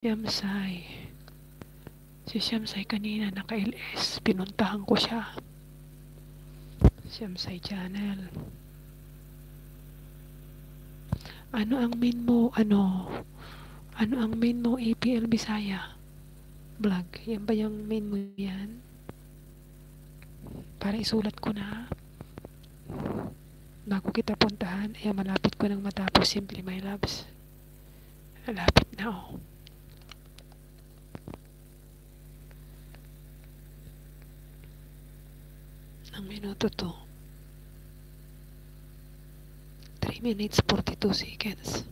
Siyamsay. Si Siyamsay kanina naka-LS. Pinuntahan ko siya. Siyamsay channel. Ano ang main mo? Ano ang main mo? APL Bisaya vlog. Yan ba yung main mo yan? Para isulat ko na. Bago kita puntahan. Ayan, malapit ko nang matapos Simply My Loves. Malapit na oh. Ang minuto to. 3 minutes 42 seconds.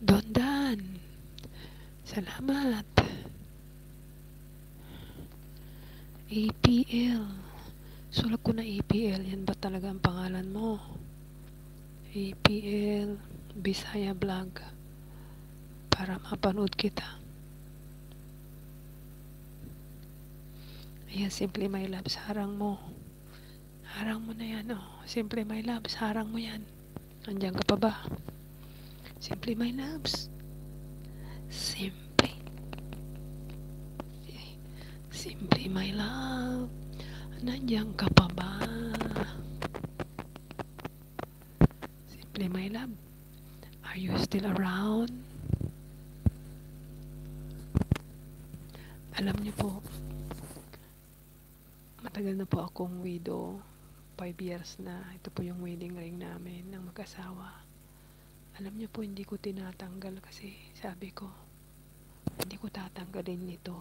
Dondan. Salamat. APL. Sulat ko na APL. Yan ba talaga ang pangalan mo? APL Bisaya Vlog. Para mapanood kita. Ayan, Simply My Loves. Harang mo. Harang mo na yan, oh. Simply My Loves. Harang mo yan. Andiyan ka pa ba? Simply My Loves. Simply My Love. Nandiyan ka pa ba? Simply My Love. Are you still around? Alam niyo po, matagal na po akong widow. 5 years na. Ito po yung wedding ring namin ng mag-asawa. Alam niyo po, hindi ko tinatanggal kasi sabi ko, hindi ko tatanggalin nito.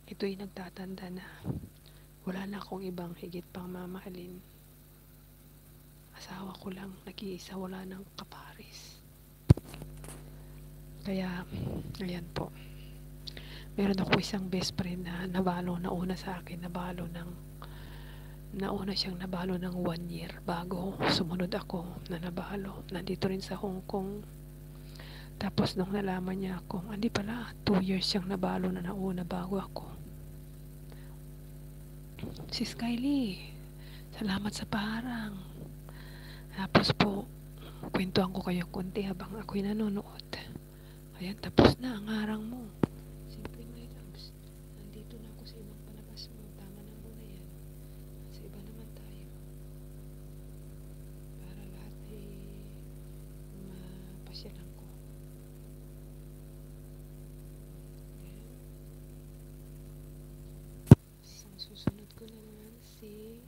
Ito'y nagtatanda na wala na akong ibang higit pang mamahalin. Asawa ko lang, nag-iisa, wala ng kaparis. Kaya, ayan po. Meron ako isang best friend na nauna sa akin, nauna siyang nabalo ng 1 year bago sumunod ako na nabalo. Nandito rin sa Hong Kong. Tapos nung nalaman niya akong, hindi pala, 2 years siyang nabalo na nauna bago ako. Si Skylie, salamat sa parang. Tapos po, kwentuhan ko kayo konti habang ako'y nanonood. Ayan, tapos na ang harang mo. Simply My Loves. Nandito na ako sa ibang palabas mo. Tama na muna yan. Sa iba naman tayo. Para lahat ay mapasyalan ko. Ayan. Ang susunod ko naman si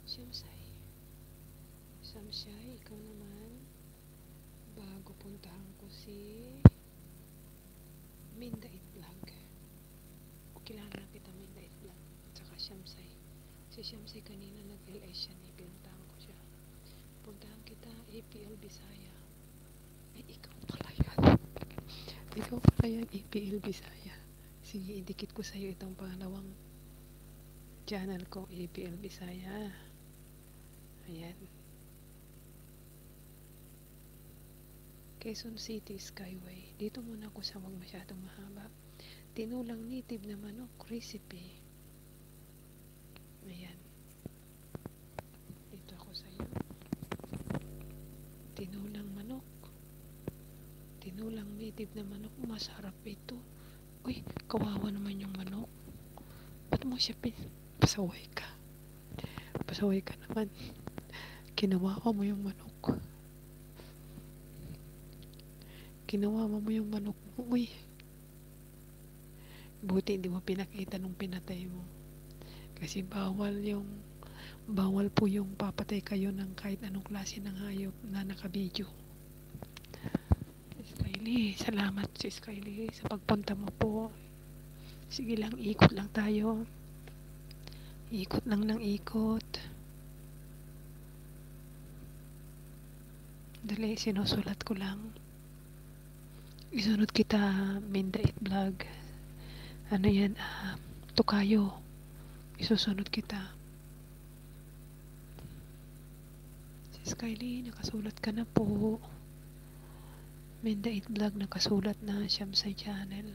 Siyamsay. Siyamsay, ikaw naman. Bago puntahan ko si Mindait Vlog. Kilala na kita, Mindait Vlog. Tsaka Siyamsay. Si Siyamsay kanina nag-LS siya, pinuntahan ko siya. Puntahan kita, APL Bisaya. Ay, ikaw pala yan. Ikaw pala yan, APL Bisaya. Sige, idikit ko sa'yo itong pangalawang channel ko, APL Bisaya. Ayan. Quezon City Skyway. Dito muna ako sa wag masyadong mahaba. Tinulang native na manok recipe. Ayan. Dito ako sa iyo. Tinulang manok. Tinulang native na manok. Masarap ito. Uy, kawawa naman yung manok. Ba't mo siya pasaway ka? Pasaway ka naman. Kinawawa mo yung manok. Kinawawa mo yung manok mo. Uy. Buti hindi mo pinakita nung pinatay mo. Kasi bawal po yung papatay kayo ng kahit anong klase ng hayop na nakabidyo. Skylie, salamat si Skylie sa pagpunta mo po. Sige lang, ikot lang tayo. Ikot lang ng ikot. Dali, sinusulat ko lang. Isunod kita, Mindait Vlog. Ano yan? Tukayo. Isusunod kita. Si Skylie, nakasulat ka na po. Mindait Vlog, nakasulat na. Siyamsay channel.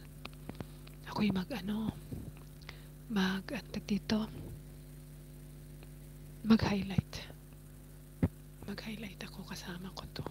Ako'y mag-highlight. Mag-highlight ako, kasama ko to.